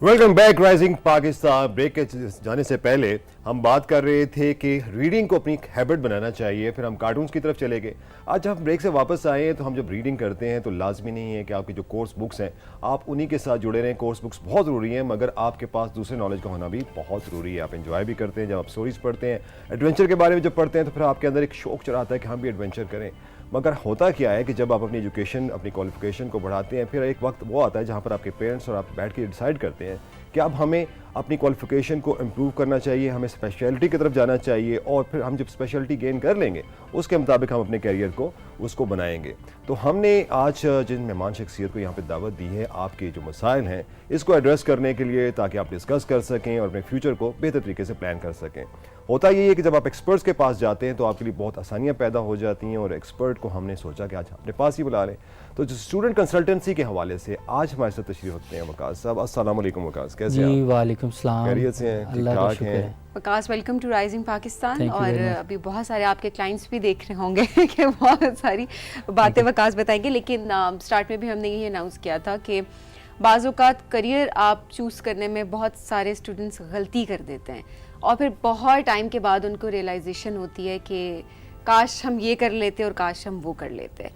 Welcome back rising Pakistan. Break کے جانے سے پہلے ہم بات کر رہے تھے کہ ریڈنگ کو اپنی ہیبٹ بنانا چاہیے, پھر ہم کارٹونز کی طرف چلے گئے. آج جب ہم بریک سے واپس آئے ہیں تو ہم جب ریڈنگ کرتے ہیں تو لازمی نہیں ہے کہ آپ کی جو کورس بکس ہیں آپ انہی کے ساتھ جڑے رہیں. کورس بکس بہت ضروری ہیں, مگر آپ کے پاس دوسرے نالج کا ہونا بھی بہت ضروری ہے. آپ انجوائے بھی کرتے ہیں جب آپ سٹوریز پڑھتے ہیں, ایڈونچر کے بارے میں جب پڑھتے ہیں تو پھر آپ کے اندر ایک شوق چڑھاتا ہے کہ ہم بھی ایڈونچر کریں. مگر ہوتا کیا ہے کہ جب آپ اپنی ایجوکیشن, اپنی کوالیفیکیشن کو بڑھاتے ہیں, پھر ایک وقت وہ آتا ہے جہاں پر آپ کے پیرنٹس اور آپ بیٹھ کے ڈیسائیڈ کرتے ہیں کہ اب ہمیں اپنی کوالیفیکیشن کو امپروو کرنا چاہیے, ہمیں اسپیشلٹی کی طرف جانا چاہیے, اور پھر ہم جب اسپیشلٹی گین کر لیں گے اس کے مطابق ہم اپنے کیریئر کو اس کو بنائیں گے. تو ہم نے آج جن مہمان شخصیت کو یہاں پہ دعوت دی ہے آپ کے جو مسائل ہیں اس کو ایڈریس کرنے کے لیے, تاکہ آپ ڈسکس کر سکیں اور اپنے فیوچر کو بہتر طریقے سے پلان کر سکیں. ہوتا یہی ہے کہ جب آپ ایکسپرٹس کے پاس جاتے ہیں تو آپ کے لیے بہت آسانیاں پیدا ہو جاتی ہیں, اور ایکسپرٹ کو ہم نے سوچا کہ آج اپنے پاس ہی بلا لیں. تو جو اسٹوڈنٹ کنسلٹنسی کے حوالے سے آج ہمارے ساتھ تشریف رکھتے ہیں وقاص صاحب. السلام علیکم وقاص, کیسے ہیں آپ؟ جی وعلیکم السلام, خیریت سے ہیں؟ ٹھیک ٹھاک ہیں؟ وقاص ویلکم ٹو رائزنگ پاکستان. اور ابھی بہت سارے آپ کے کلائنٹس بھی دیکھ رہے ہوں گے کہ بہت ساری باتیں وقاص بتائیں گے, لیکن سٹارٹ میں بھی ہم نے یہ اناؤنس کیا تھا کہ بعض اوقات کریئر آپ چوز کرنے میں بہت سارے اسٹوڈنٹس غلطی کر دیتے ہیں, اور پھر بہت ٹائم کے بعد ان کو ریئلائزیشن ہوتی ہے کہ کاش ہم یہ کر لیتے اور کاش ہم وہ کر لیتے.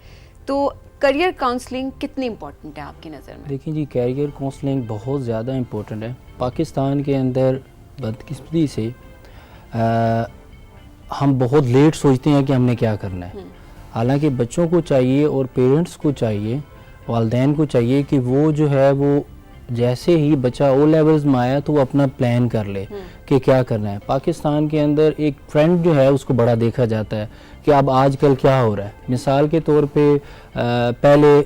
تو کریئر کاؤنسلنگ کتنی امپورٹنٹ ہے آپ کی نظر میں؟ دیکھیں جی, کیریئر کاؤنسلنگ بہت زیادہ امپورٹنٹ ہے. پاکستان کے اندر بدقسمتی سے ہم بہت لیٹ سوچتے ہیں کہ ہم نے کیا کرنا ہے, حالانکہ بچوں کو چاہیے اور پیرنٹس کو چاہیے, والدین کو چاہیے کہ وہ جو ہے وہ جیسے ہی بچہ او لیولز میں آیا تو وہ اپنا پلان کر لے کہ کیا کرنا ہے. پاکستان کے اندر ایک ٹرینڈ جو ہے اس کو بڑا دیکھا جاتا ہے کہ اب آج کل کیا ہو رہا ہے. مثال کے طور پہ پہلے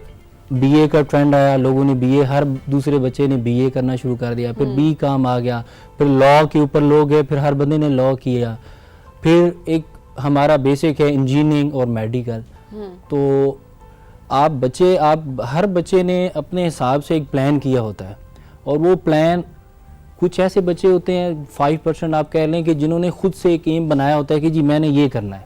بی اے کا ٹرینڈ آیا, لوگوں نے بی اے, ہر دوسرے بچے نے بی اے کرنا شروع کر دیا, پھر بی کام آ گیا, پھر لاء کے اوپر لوگ گئے, پھر ہر بندے نے لاء کیا, پھر ایک ہمارا بیسک ہے انجینئرنگ اور میڈیکل. تو ہر بچے نے اپنے حساب سے ایک پلان کیا ہوتا ہے, اور وہ پلان کچھ ایسے بچے ہوتے ہیں 5% آپ کہہ لیں کہ جنہوں نے خود سے ایک ایم بنایا ہوتا ہے کہ جی میں نے یہ کرنا ہے,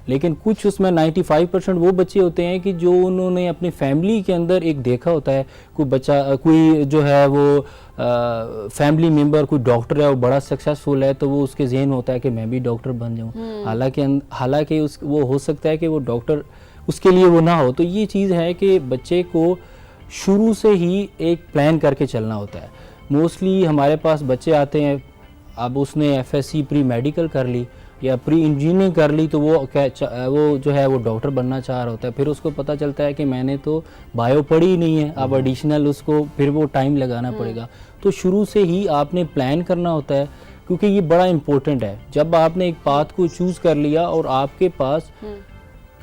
لیکن کچھ اس میں 95% وہ بچے ہوتے ہیں کہ جو انہوں نے اپنی فیملی کے اندر ایک دیکھا ہوتا ہے, کوئی بچہ کوئی جو ہے وہ فیملی ممبر کوئی ڈاکٹر ہے, وہ بڑا سکسیسفل ہے, تو وہ اس کے ذہن ہوتا ہے کہ میں بھی ڈاکٹر بن جاؤں, حالانکہ وہ ہو سکتا ہے کہ وہ ڈاکٹر اس کے لیے وہ نہ ہو. تو یہ چیز ہے کہ بچے کو شروع سے ہی ایک پلان کر کے چلنا ہوتا ہے. موسٹلی ہمارے پاس بچے آتے ہیں, اب اس نے F S C pre medical کر لی یا پری انجینئرنگ کر لی, تو وہ جو ہے وہ ڈاکٹر بننا چاہ رہا ہوتا ہے. پھر اس کو پتہ چلتا ہے کہ میں نے تو بایو پڑھی ہی نہیں ہے, اب ایڈیشنل اس کو پھر وہ ٹائم لگانا پڑے گا. تو شروع سے ہی آپ نے پلان کرنا ہوتا ہے, کیونکہ یہ بڑا امپورٹنٹ ہے. جب آپ نے ایک پاتھ کو چوز کر لیا اور آپ کے پاس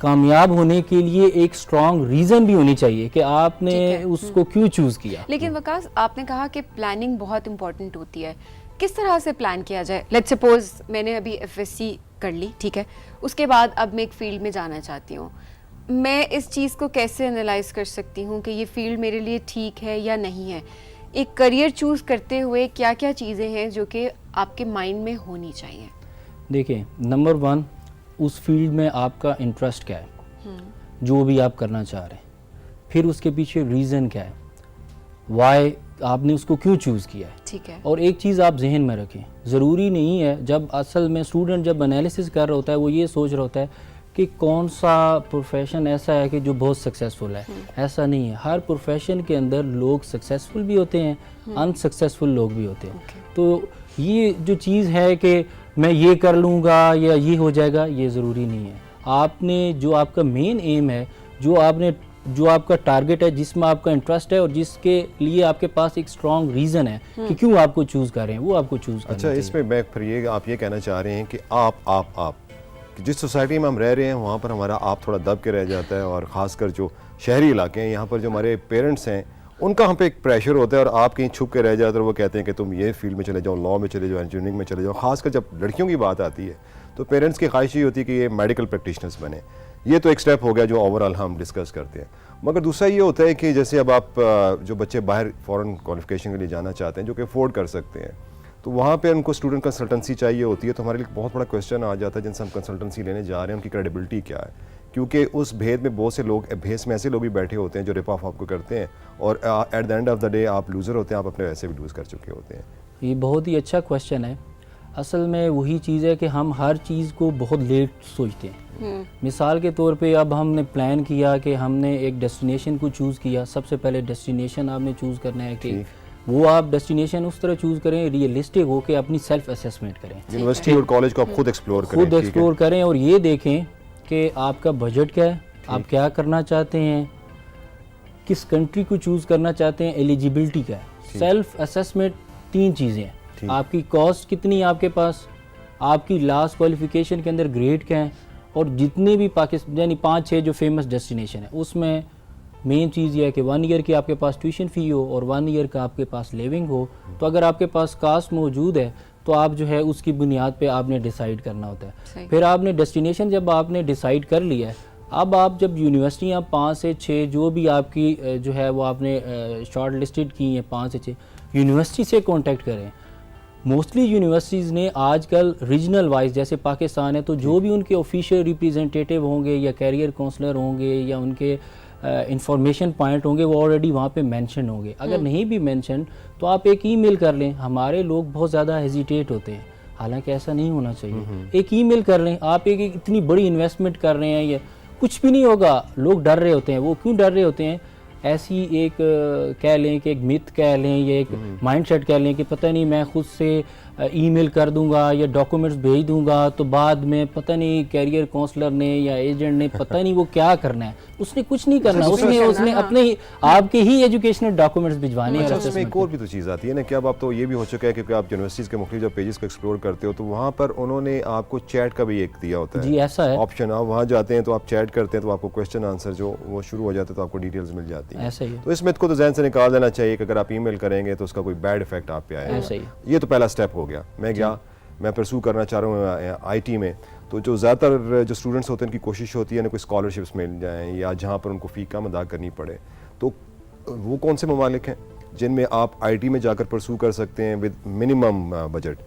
کامیاب ہونے کے لیے ایک اسٹرانگ ریزن بھی ہونی چاہیے کہ آپ نے اس کو کیوں چوز کیا. لیکن وقاص آپ نے کہا کہ پلاننگ بہت امپورٹنٹ ہوتی ہے, کس طرح سے پلان کیا جائے؟ لیٹس سپوز میں نے ابھی ایف ایس سی کر لی, ٹھیک ہے, اس کے بعد اب میں ایک فیلڈ میں جانا چاہتی ہوں, میں اس چیز کو کیسے انالائز کر سکتی ہوں کہ یہ فیلڈ میرے لیے ٹھیک ہے یا نہیں ہے؟ ایک کریئر چوز کرتے ہوئے کیا کیا چیزیں ہیں جو کہ آپ کے مائنڈ میں ہونی چاہیے؟ دیکھیں, نمبر 1, اس فیلڈ میں آپ کا انٹرسٹ کیا ہے, جو بھی آپ کرنا چاہ رہے ہیں. پھر اس کے پیچھے ریزن کیا ہے, وائی آپ نے اس کو کیوں چوز کیا ہے. ٹھیک ہے. اور ایک چیز آپ ذہن میں رکھیں, ضروری نہیں ہے جب اصل میں اسٹوڈنٹ جب انالیسس کر رہا ہوتا ہے وہ یہ سوچ رہا ہوتا ہے کہ کون سا پروفیشن ایسا ہے کہ جو بہت سکسیزفل ہے. ایسا نہیں ہے, ہر پروفیشن کے اندر لوگ سکسیزفل بھی ہوتے ہیں, انسکسیزفل لوگ بھی ہوتے ہیں. تو یہ جو چیز ہے کہ میں یہ کر لوں گا یا یہ ہو جائے گا, یہ ضروری نہیں ہے. آپ نے جو آپ کا مین ایم ہے, جو آپ کا ٹارگٹ ہے, جس میں آپ کا انٹرسٹ ہے اور جس کے لیے آپ کے پاس ایک اسٹرانگ ریزن ہے کہ کیوں آپ کو چوز کر رہے ہیں, وہ آپ کو چوز کرنا چاہیے. اچھا, اس میں پھر آپ یہ کہنا چاہ رہے ہیں کہ آپ جس سوسائٹی میں ہم رہ رہے ہیں وہاں پر ہمارا آپ تھوڑا دب کے رہ جاتا ہے, اور خاص کر جو شہری علاقے ہیں یہاں پر جو ہمارے پیرنٹس ہیں ان کا ہم پہ ایک پریشر ہوتا ہے, اور آپ کہیں چھپ کے رہ جاتے ہیں اور وہ کہتے ہیں کہ تم یہ فیلڈ میں چلے جاؤ, لاء میں چلے جاؤ, انجینئرنگ میں چلے جاؤ. خاص کر جب لڑکیوں کی بات آتی ہے تو پیرنٹس کی خواہش یہ ہوتی ہے کہ یہ میڈیکل پریکٹیشنرز بنے. یہ تو ایک سٹیپ ہو گیا جو اوور آل ہم ڈسکس کرتے ہیں. مگر دوسرا یہ ہوتا ہے کہ جیسے اب آپ جو بچے باہر فورن کوالیفیکیشن کے لیے جانا چاہتے ہیں جو کہ افورڈ کر سکتے ہیں, تو وہاں پہ ان کو اسٹوڈنٹ کنسلٹنسی چاہیے ہوتی ہے. تو ہمارے لیے بہت بڑا کویشچن آ جاتا ہے جن سے ہم کنسلٹنسی لینے جا رہے ہیں, ان کی کریڈیبلٹی کیا ہے, کیونکہ اس بھید میں بہت سے لوگ، بھیس میں ایسے لوگ بھی بیٹھے ہوتے ہیں جو رپ آف آپ کو کرتے ہیں، اور at the end of the day آپ لوزر ہوتے ہیں، آپ اپنے ویسے بھی لوز کر چکے ہوتے ہیں. یہ بہت ہی اچھا کویشچن ہے. اصل میں وہی چیز ہے کہ ہم ہر چیز کو بہت لیٹ سوچتے ہیں. مثال کے طور پہ اب ہم نے پلان کیا کہ ہم نے ایک ڈیسٹینیشن کو چوز کیا. سب سے پہلے ڈیسٹینیشن آپ نے چوز کرنا ہے کہ وہ آپ ڈیسٹینیشن اس طرح چوز کریں ریئلسٹک ہو کہ اپنی سیلف اسیسمنٹ کریں. یونیورسٹی اور کالج کو آپ خود ایکسپلور کریں اور یہ دیکھیں کہ آپ کا بجٹ کیا ہے, آپ کیا کرنا چاہتے ہیں, کس کنٹری کو چوز کرنا چاہتے ہیں, ایلیجیبلٹی کیا ہے. سیلف اسیسمنٹ تین چیزیں ہیں. آپ کی کاسٹ کتنی ہے آپ کے پاس, آپ کی لاسٹ کوالیفیکیشن کے اندر گریڈ کیا ہے, اور جتنے بھی پاکستان یعنی 5-6 جو فیمس ڈیسٹینیشن ہے اس میں مین چیز یہ ہے کہ 1 ایئر کی آپ کے پاس ٹیوشن فی ہو اور 1 ایئر کا آپ کے پاس لیونگ ہو. تو اگر آپ کے پاس کاسٹ موجود ہے تو آپ جو ہے اس کی بنیاد پہ آپ نے ڈیسائیڈ کرنا ہوتا ہے. پھر آپ نے ڈیسٹینیشن جب آپ نے ڈیسائیڈ کر لیا ہے, اب آپ جب یونیورسٹیاں 5 سے 6 جو بھی آپ کی جو ہے وہ آپ نے شارٹ لسٹڈ کی ہیں 5 سے 6 یونیورسٹی سے کانٹیکٹ کریں. موسٹلی یونیورسٹیز نے آج کل ریجنل وائز جیسے پاکستان ہے تو جو بھی ان کے آفیشیل ریپریزنٹیٹیو ہوں گے یا کیریئر کونسلر ہوں گے یا ان کے انفارمیشن پوائنٹ ہوں گے وہ آلریڈی وہاں پہ مینشن ہوں گے. اگر نہیں بھی مینشن تو آپ ایک ای میل کر لیں. ہمارے لوگ بہت زیادہ ہیزیٹیٹ ہوتے ہیں, حالانکہ ایسا نہیں ہونا چاہیے. ایک ای میل کر لیں. آپ ایک اتنی بڑی انویسٹمنٹ کر رہے ہیں, یہ کچھ بھی نہیں ہوگا. لوگ ڈر رہے ہوتے ہیں. وہ کیوں ڈر رہے ہوتے ہیں؟ ایسی ایک کہہ لیں کہ ایک مت کہہ لیں یا ایک مائنڈ سیٹ کہہ لیں کہ پتہ نہیں میں خود سے ای میل کر دوں گا یا ڈاکومنٹس بھیج دوں گا تو بعد میں پتہ نہیں کیریئر کونسلر نے یا ایجنٹ نے پتہ نہیں وہ کیا کرنا ہے. اس نے کچھ نہیں کرنا, اس نے اپنے آپ کے ہی ایجوکیشنل ڈاکومنٹس بھجوانے ہیں. اس میں ایک اور بھی تو چیز آتی ہے نا کہ اب آپ تو یہ بھی ہو چکا ہے کیونکہ آپ یونیورسٹیز کے مختلف جو پیجز کو ایکسپلور کرتے ہو تو وہاں پر انہوں نے آپ کو چیٹ کا بھی ایک دیا ہوتا ہے. جی ایسا ہے آپشن. آپ وہاں جاتے ہیں تو آپ چیٹ کرتے ہیں تو آپ کو کویشچن آنسر جو وہ شروع ہو جاتے ہیں تو آپ کو ڈیٹیلز مل جاتی ہیں. ایسا ہی تو اس میتھ کو تو ذہن سے نکال دینا چاہیے کہ اگر آپ ای میل کریں گے تو اس کا کوئی بیڈ افیکٹ آپ پہ آئے گا. یہ تو پہلا اسٹیپ ہو گیا. میں گیا, میں پرسو کرنا چاہ رہا ہوں آئی ٹی میں, تو جو زیادہ تر جو اسٹوڈنٹس ہوتے ہیں ان کی کوشش ہوتی ہے نا کوئی اسکالرشپس مل جائیں یا جہاں پر ان کو فی کم ادا کرنی پڑے. تو وہ کون سے ممالک ہیں جن میں آپ آئی ٹی میں جا کر پرسو کر سکتے ہیں ود منیمم بجٹ؟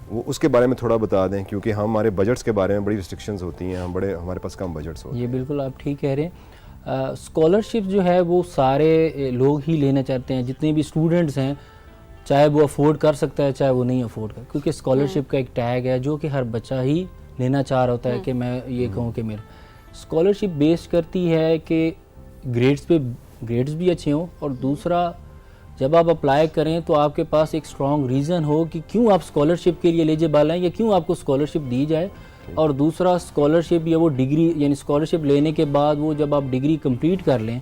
وہ اس کے بارے میں تھوڑا بتا دیں کیونکہ ہمارے بجٹس کے بارے میں بڑی ریسٹرکشنز ہوتی ہیں, ہمارے پاس کم بجٹس ہوتے ہیں. یہ بالکل آپ ٹھیک کہہ رہے ہیں. اسکالرشپ جو ہے وہ سارے لوگ ہی لینا چاہتے ہیں, جتنے بھی اسٹوڈنٹس ہیں, چاہے وہ افورڈ کر سکتا ہے چاہے وہ نہیں افورڈ کر, کیونکہ اسکالرشپ کا ایک ٹیگ ہے جو کہ ہر بچہ ہی لینا چاہ رہا ہوتا ہے کہ میں یہ کہوں کہ میرا اسکالرشپ بیس کرتی ہے کہ گریڈز بھی اچھے ہوں, اور دوسرا جب آپ اپلائی کریں تو آپ کے پاس ایک اسٹرانگ ریزن ہو کہ کیوں آپ اسکالرشپ کے لیے ایلیجیبل ہیں یا کیوں آپ کو اسکالرشپ دی جائے. اور دوسرا اسکالرشپ یا وہ ڈگری یعنی اسکالرشپ لینے کے بعد وہ جب آپ ڈگری کمپلیٹ کر لیں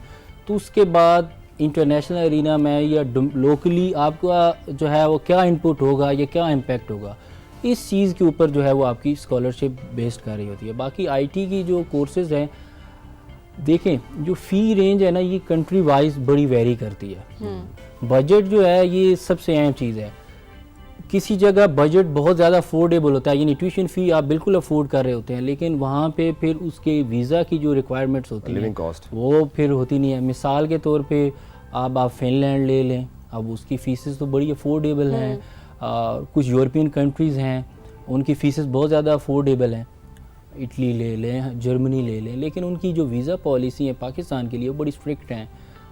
تو اس کے بعد انٹرنیشنل ارینا میں یا لوکلی آپ کا جو ہے وہ کیا انپٹ ہوگا یا کیا امپیکٹ ہوگا, اس چیز کے اوپر جو ہے وہ آپ کی اسکالرشپ بیسڈ کر رہی ہوتی ہے. باقی آئی ٹی کی جو کورسز ہیں دیکھیں جو فی رینج ہے نا یہ کنٹری وائز بڑی ویری کرتی ہے. بجٹ جو ہے یہ سب سے اہم چیز ہے. کسی جگہ بجٹ بہت زیادہ افورڈیبل ہوتا ہے, یعنی ٹیوشن فی آپ بالکل افورڈ کر رہے ہوتے ہیں, لیکن وہاں پہ پھر اس کے ویزا کی جو ریکوائرمنٹس ہوتی ہیں وہ پھر ہوتی نہیں ہے. مثال کے طور پہ آپ فن لینڈ لے لیں, اب اس کی فیسز تو بڑی افورڈیبل ہیں. کچھ یورپین کنٹریز ہیں ان کی فیسز بہت زیادہ افورڈیبل ہیں, اٹلی لے لیں, جرمنی لے لیں, لیکن ان کی جو ویزا پالیسی ہیں پاکستان کے لیے وہ بڑی اسٹرکٹ ہیں.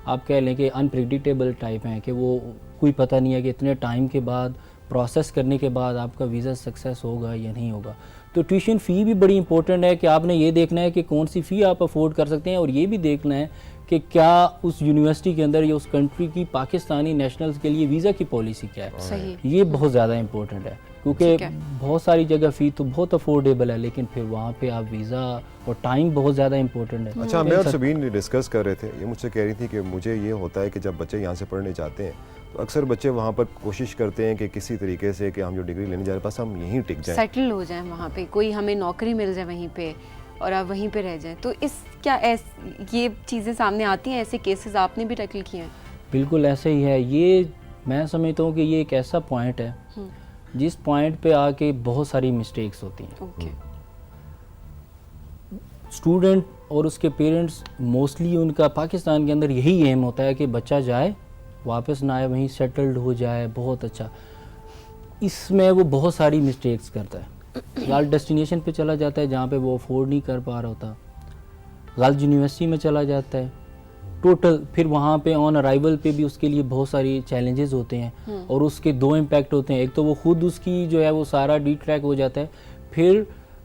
آپ کہہ لیں کہ انپریڈکٹیبل ٹائپ ہیں کہ وہ کوئی پتہ نہیں ہے کہ اتنے ٹائم کے بعد پروسیس کرنے کے بعد آپ کا ویزا سکسیس ہوگا یا نہیں ہوگا. تو ٹیوشن فی بھی بڑی امپورٹنٹ ہے کہ آپ نے یہ دیکھنا ہے کہ کون سی فی آپ افورڈ کر سکتے ہیں, اور یہ بھی دیکھنا ہے کہ کیا اس یونیورسٹی کے اندر یا اس کنٹری کی پاکستانی نیشنلز کے لیے ویزا کی پالیسی کیا ہے. یہ بہت زیادہ امپورٹنٹ ہے کیونکہ بہت ساری جگہ فی تو بہت افورڈیبل ہے لیکن پھر وہاں پہ آپ ویزا اور ٹائم بہت زیادہ امپورٹنٹ ہے. اچھا, میں اور سبین ڈسکس کر رہے تھے, یہ مجھ سے کہہ رہی تھی کہ مجھے یہ ہوتا ہے کہ جب بچے یہاں سے پڑھنے جاتے ہیں تو اکثر بچے وہاں پر کوشش کرتے ہیں کہ کسی طریقے سے کہ ہم جو ڈگری لینے جا رہے ہیں بس ہم یہیں ٹک جائیں, سیٹل ہو جائیں وہاں پہ, کوئی ہمیں نوکری مل جائے وہیں پہ اور آپ وہیں پہ رہ جائیں. تو یہ چیزیں سامنے آتی ہیں, ایسے کیسز آپ نے بھی ٹیکل کیے ہیں؟ بالکل ایسے ہی ہے. یہ میں سمجھتا ہوں کہ یہ ایک ایسا پوائنٹ ہے جس پوائنٹ پہ آ کے بہت ساری مسٹیکس ہوتی ہیں. اسٹوڈنٹ اور اس کے پیرنٹس موسٹلی ان کا پاکستان کے اندر یہی ایم ہوتا ہے کہ بچہ جائے واپس نہ آئے, وہیں سیٹلڈ ہو جائے, بہت اچھا. اس میں وہ بہت ساری مسٹیکس کرتا ہے. یا ڈیسٹینیشن پہ چلا جاتا ہے جہاں پہ وہ افورڈ نہیں کر پا رہا ہوتا, غلط یونیورسٹی میں چلا جاتا ہے ٹوٹل. پھر وہاں پہ آن ارائیول پہ بھی اس کے لیے بہت ساری چیلنجز ہوتے ہیں, اور اس کے دو امپیکٹ ہوتے ہیں. ایک تو وہ خود اس کی جو ہے وہ سارا ڈی ٹریک ہو جاتا ہے, پھر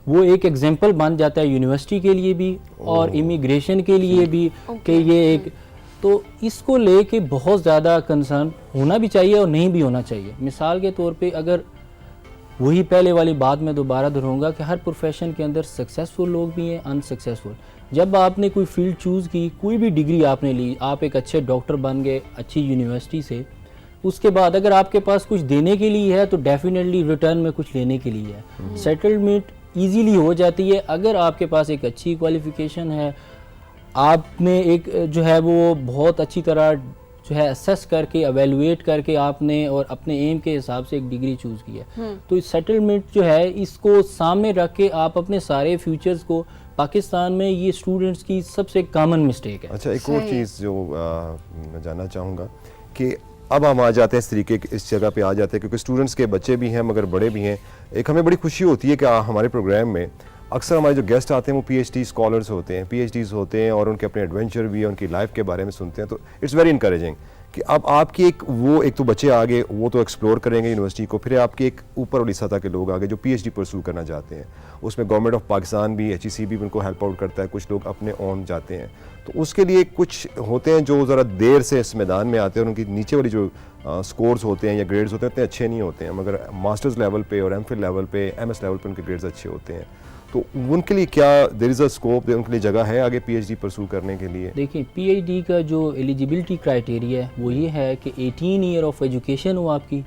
وہ ایک ایگزامپل بن جاتا ہے یونیورسٹی کے لیے بھی اور امیگریشن کے لیے بھی کہ یہ ایک, تو اس کو لے کے بہت زیادہ کنسرن ہونا بھی چاہیے اور نہیں بھی ہونا چاہیے. مثال کے طور پہ اگر وہی پہلے والی بات میں دوبارہ دہراؤں گا کہ ہر پروفیشن کے اندر سکسیزفل لوگ بھی ہیں, انسکسیزفل. جب آپ نے کوئی فیلڈ چوز کی, کوئی بھی ڈگری آپ نے لی, آپ ایک اچھے ڈاکٹر بن گئے اچھی یونیورسٹی سے, اس کے بعد اگر آپ کے پاس کچھ دینے کے لیے ہے تو ڈیفینیٹلی ریٹرن میں کچھ لینے کے لیے ہے. سیٹلمنٹ ایزیلی ہو جاتی ہے اگر آپ کے پاس ایک اچھی کوالیفیکیشن ہے, آپ نے ایک جو ہے وہ بہت اچھی طرح جو ہے اسیس کر کے ایویلویٹ کر کے آپ نے اور اپنے ایم کے حساب سے ایک ڈگری چوز کی ہے. تو اس سیٹلمنٹ جو ہے اس کو سامنے رکھ کے آپ اپنے سارے فیوچرز کو, پاکستان میں یہ اسٹوڈنٹس کی سب سے کامن مسٹیک ہے. اچھا, ایک اور چیز جو میں جاننا چاہوں گا کہ اب ہم آ جاتے ہیں اس طریقے اس جگہ پہ آ جاتے ہیں کیونکہ اسٹوڈنٹس کے بچے بھی ہیں مگر بڑے بھی ہیں. ایک ہمیں بڑی خوشی ہوتی ہے کہ ہمارے پروگرام میں اکثر ہمارے جو گیسٹ آتے ہیں وہ پی ایچ ڈی اسکالرس ہوتے ہیں, پی ایچ ڈیز ہوتے ہیں, اور ان کے اپنے ایڈونچر بھی, ان کی لائف کے بارے میں سنتے ہیں. تو اٹس ویری انکریجنگ کہ اب آپ کی ایک تو بچے آگے وہ تو ایکسپلور کریں گے یونیورسٹی کو, پھر آپ کے ایک اوپر والی سطح کے لوگ آگے جو پی ایچ ڈی پرسو کرنا چاہتے ہیں. اس میں گورنمنٹ آف پاکستان بھی, ایچ ای سی بھی ان کو ہیلپ آؤٹ کرتا ہے, کچھ لوگ اپنے اون جاتے ہیں. تو اس کے لیے کچھ ہوتے ہیں جو ذرا دیر سے اس میدان میں آتے ہیں, اور ان کی نیچے والی جو اسکورز ہوتے ہیں یا گریڈز ہوتے ہیں اتنے اچھے نہیں ہوتے ہیں, مگر ماسٹرز لیول پہ اور ایم فل لیول پہ, ایم ایس لیول پہ ان کے گریڈز اچھے ہوتے ہیں. تو ان کے لیے کیا دیر از اے اسکوپ, ان کے لیے جگہ ہے آگے پی ایچ ڈی پرسو کرنے کے لیے؟ دیکھیں, پی ایچ ڈی کا جو ایلیجیبلٹی کرائٹیریا ہے وہ یہ ہے کہ 18 ایئر آف ایجوکیشن ہو آپ کی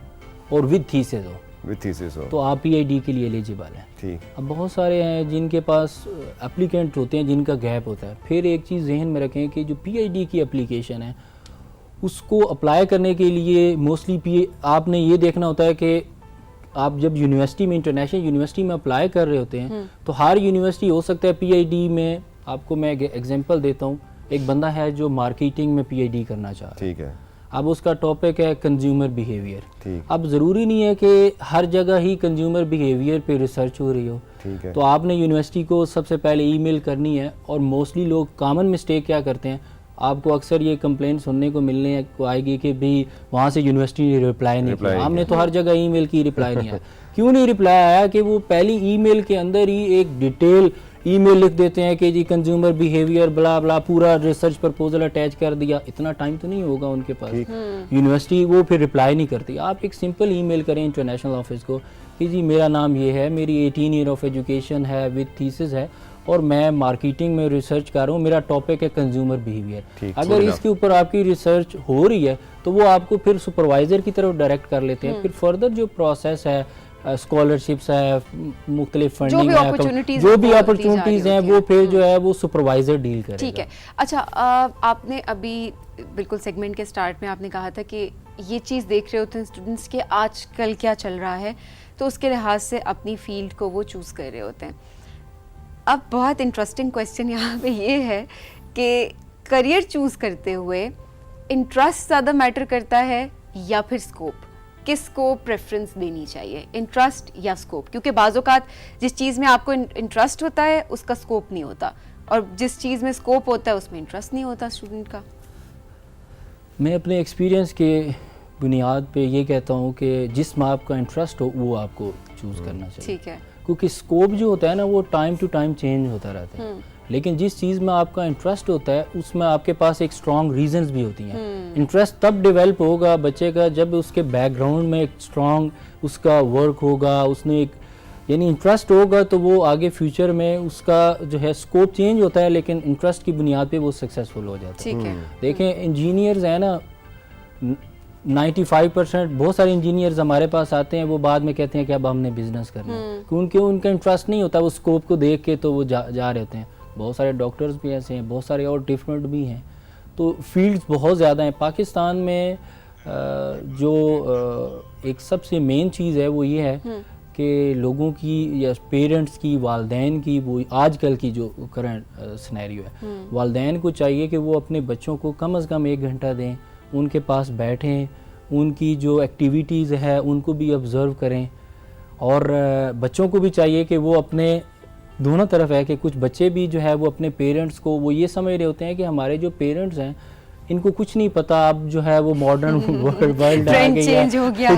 اور ود تھیسز ہو, وتھ تھیسس ہو, تو آپ پی ایچ ڈی کے لیے ایلیجیبل ہیں. ٹھیک. اب بہت سارے ہیں جن کے پاس اپلیکینٹ ہوتے ہیں جن کا گیپ ہوتا ہے. پھر ایک چیز ذہن میں رکھیں کہ جو پی ایچ ڈی کی اپلیکیشن ہے اس کو اپلائی کرنے کے لیے موسٹلی آپ نے یہ دیکھنا ہوتا ہے کہ آپ جب یونیورسٹی میں, انٹرنیشنل یونیورسٹی میں اپلائی کر رہے ہوتے ہیں تو ہر یونیورسٹی ہو سکتا ہے پی ایچ ڈی میں. آپ کو میں ایگزامپل دیتا ہوں, ایک بندہ ہے جو مارکیٹنگ میں پی ایچ ڈی کرنا چاہ رہا ہے, ٹھیک ہے, اب اس کا ٹاپک ہے کنزیومر بیہیویئر. ٹھیک. اب ضروری نہیں ہے کہ ہر جگہ ہی کنزیومر بیہیویئر پہ ریسرچ ہو رہی ہو, ٹھیک ہے. تو آپ نے یونیورسٹی کو سب سے پہلے ای میل کرنی ہے. اور موسٹلی لوگ کامن مسٹیک کیا کرتے ہیں, آپ کو اکثر یہ کمپلین سننے کو ملنے کو آئے گی کہ بھی وہاں سے یونیورسٹی نے رپلائی نہیں کیا, ہم نے تو ہر جگہ ای میل کی رپلائی نہیں آیا. کیوں نہیں رپلائی آیا کہ وہ پہلی ای میل کے اندر ہی ایک ڈیٹیل ای میل لکھ دیتے ہیں کہ جی کنزیومر بیہیویئر بلا بلا, پورا ریسرچ پرپوزل اٹیچ کر دیا. اتنا ٹائم تو نہیں ہوگا ان کے پاس, یونیورسٹی وہ پھر رپلائی نہیں کرتی. آپ ایک سمپل ای میل کریں انٹرنیشنل آفس کو کہ جی میرا نام یہ ہے, میری 18 ایئر آف ایجوکیشن ہے وتھ تھیسس ہے, اور میں مارکیٹنگ میں ریسرچ کر رہا ہوں, میرا ٹاپک ہے کنزیومر بیہیویئر. اگر اس کے اوپر آپ کی ریسرچ ہو رہی ہے تو وہ آپ کو پھر سپروائزر کی طرف ڈائریکٹ کر لیتے ہیں. پھر فردر جو پروسیس ہے, اسکالرشپس ہے, مختلف فنڈنگ ہے, جو بھی اپرچونٹیز ہیں وہ پھر جو ہے وہ سپروائزر ڈیل کرے گا. ٹھیک ہے. اچھا, آپ نے ابھی بالکل سیگمنٹ کے سٹارٹ میں آپ نے کہا تھا کہ یہ چیز دیکھ رہے ہوتے ہیں اسٹوڈنٹس کے آج کل کیا چل رہا ہے, تو اس کے لحاظ سے اپنی فیلڈ کو وہ چوز کر رہے ہوتے ہیں. اب بہت انٹرسٹنگ کویسچن یہاں پہ یہ ہے کہ کریئر چوز کرتے ہوئے انٹرسٹ زیادہ میٹر کرتا ہے یا پھر اسکوپ؟ کس کو پریفرنس دینی چاہیے, انٹرسٹ یا اسکوپ؟ کیونکہ بعض اوقات جس چیز میں آپ کو انٹرسٹ ہوتا ہے اس کا اسکوپ نہیں ہوتا, اور جس چیز میں اسکوپ ہوتا ہے اس میں انٹرسٹ نہیں ہوتا اسٹوڈنٹ کا. میں اپنے ایکسپیرینس کے بنیاد پہ یہ کہتا ہوں کہ جس میں آپ کا انٹرسٹ ہو وہ آپ کو چوز کرنا چاہیے. ٹھیک ہے. کیونکہ اسکوپ جو ہوتا ہے نا وہ ٹائم ٹو ٹائم چینج ہوتا رہتا ہے, لیکن جس چیز میں آپ کا انٹرسٹ ہوتا ہے اس میں آپ کے پاس ایک اسٹرانگ ریزنز بھی ہوتی ہیں. انٹرسٹ تب ڈیولپ ہوگا بچے کا جب اس کے بیک گراؤنڈ میں ایک اسٹرانگ اس کا ورک ہوگا, اس نے ایک یعنی انٹرسٹ ہوگا تو وہ آگے فیوچر میں اس کا جو ہے اسکوپ چینج ہوتا ہے, لیکن انٹرسٹ کی بنیاد پہ وہ سکسیزفل ہو جاتا ہے. دیکھیں انجینئرز ہیں نا 95%, بہت سارے انجینئرز ہمارے پاس آتے ہیں وہ بعد میں کہتے ہیں کہ اب ہم نے بزنس کرنا ہے, کیونکہ ان کا انٹرسٹ نہیں ہوتا, وہ اسکوپ کو دیکھ کے تو وہ جا رہے ہوتے ہیں. بہت سارے ڈاکٹرز بھی ایسے ہیں, بہت سارے اور ڈفرینٹ بھی ہیں, تو فیلڈز بہت زیادہ ہیں. پاکستان میں جو ایک سب سے مین چیز ہے وہ یہ ہے کہ لوگوں کی یا پیرنٹس کی, والدین کی, وہ آج کل کی جو کرنٹ سینیریو ہے, والدین کو چاہیے کہ وہ اپنے بچوں کو کم از کم 1 گھنٹہ دیں, ان کے پاس بیٹھیں, ان کی جو ایکٹیویٹیز ہے ان کو بھی آبزرو کریں, اور بچوں کو بھی چاہیے کہ وہ اپنے دونوں طرف ہے کہ کچھ بچے بھی جو ہے وہ اپنے پیرنٹس کو وہ یہ سمجھ رہے ہوتے ہیں کہ ہمارے جو پیرنٹس ہیں ان کو کچھ نہیں پتا، اب جو ہے وہ ماڈرن ورلڈ آ گئی ہے، ٹرینڈ چینج ہو گیا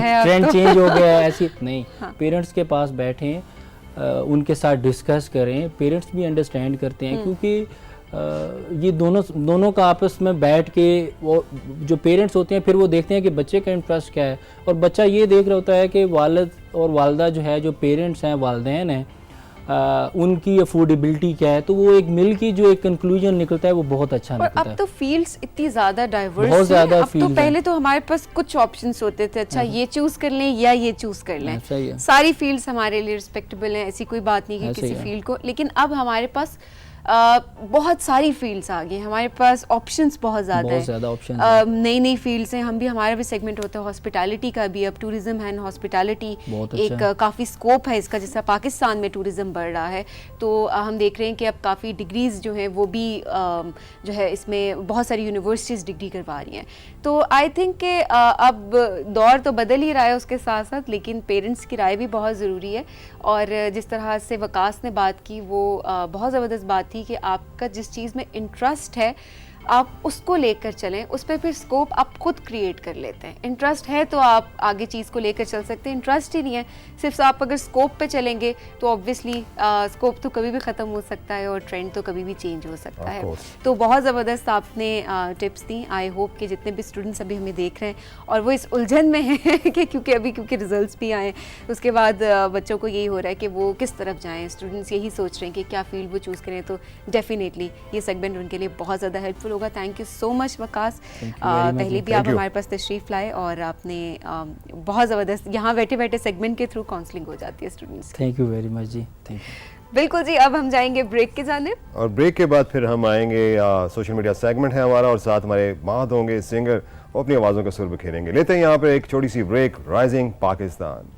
ہے، ایسی نہیں. پیرنٹس کے پاس بیٹھیں، ان کے ساتھ ڈسکس کریں، پیرنٹس بھی انڈرسٹینڈ کرتے ہیں کیونکہ یہ دونوں کا آپس میں بیٹھ کے وہ جو پیرنٹس ہوتے ہیں پھر وہ دیکھتے ہیں کہ بچے کا انٹرسٹ کیا ہے، اور بچہ یہ دیکھ رہا ہوتا ہے کہ والد اور والدہ جو ہے جو پیرنٹس ہیں والدین ہیں ان کی افورڈیبلٹی کیا ہے، تو وہ ایک مل کی جو ایک کنکلوژن نکلتا ہے وہ بہت اچھا نکلتا ہے. اب تو فیلڈز اتنی زیادہ ڈائیورس بہت زیادہ ہیں، اب تو fields پہلے تو ہمارے پاس کچھ آپشنس ہوتے تھے، اچھا یہ چوز کر لیں یا یہ چوز کر لیں، ساری فیلڈز ہمارے لیے رسپیکٹیبل ہیں، ایسی کوئی بات نہیں کہ کسی فیلڈ کو، لیکن اب ہمارے پاس بہت ساری فیلڈز آ گئی، ہمارے پاس آپشنس بہت زیادہ ہیں، نئی فیلڈز ہیں. ہم بھی ہمارا بھی سیگمنٹ ہوتا ہے ہاسپٹالٹی کا بھی، اب ٹورزم ہے، ہاسپٹالٹی ایک کافی اسکوپ ہے اس کا، جس طرح پاکستان میں ٹورزم بڑھ رہا ہے، تو ہم دیکھ رہے ہیں کہ اب کافی ڈگریز جو ہیں وہ بھی جو ہے اس میں بہت ساری یونیورسٹیز ڈگری کروا رہی ہیں. تو آئی تھنک کہ اب دور تو بدل ہی رہا ہے اس کے ساتھ ساتھ، لیکن پیرنٹس کی رائے بھی بہت ضروری ہے. اور جس طرح سے وقاص نے بات کی وہ بہت زبردست بات تھی کہ آپ کا جس چیز میں انٹرسٹ ہے آپ اس کو لے کر چلیں، اس پہ پھر اسکوپ آپ خود کریٹ کر لیتے ہیں. انٹرسٹ ہے تو آپ آگے چیز کو لے کر چل سکتے ہیں، انٹرسٹ ہی نہیں ہے صرف آپ اگر اسکوپ پہ چلیں گے تو آبویسلی اسکوپ تو کبھی بھی ختم ہو سکتا ہے اور ٹرینڈ تو کبھی بھی چینج ہو سکتا ہے. تو بہت زبردست آپ نے ٹپس دیں. آئی ہوپ کہ جتنے بھی اسٹوڈنٹس ابھی ہمیں دیکھ رہے ہیں اور وہ اس الجھن میں ہیں کہ کیونکہ ریزلٹس بھی آئے، اس کے بعد بچوں کو یہی ہو رہا ہے کہ وہ کس طرف جائیں، اسٹوڈنٹس یہی سوچ رہے ہیں کہ کیا فیلڈ وہ چوز کریں، تو ڈیفینیٹلی یہ سیگمنٹ ان کے لیے بہت زیادہ ہیلپ فل ہوگا. تھینک یو سو مچ وقاص، پہلے بھی آپ ہمارے پاس تشریف لائے اور آپ نے بہت زبردست یہاں بیٹھے بیٹھے سیگمنٹ کے تھرو کاؤنسلنگ ہو جاتی ہے students. Thank you very much جی، تھینک یو. بالکل جی، اب ہم جائیں گے بریک کی جانب، اور بریک کے بعد پھر ہم آئیں گے سوشل میڈیا سیگمنٹ ہے ہمارا، اور ساتھ ہمارے ماہد ہوں گے سنگر، وہ اپنی آوازوں کا سر بکھیریں گے. لیتے ہیں یہاں پہ ایک چھوٹی سی بریک. رائزنگ پاکستان.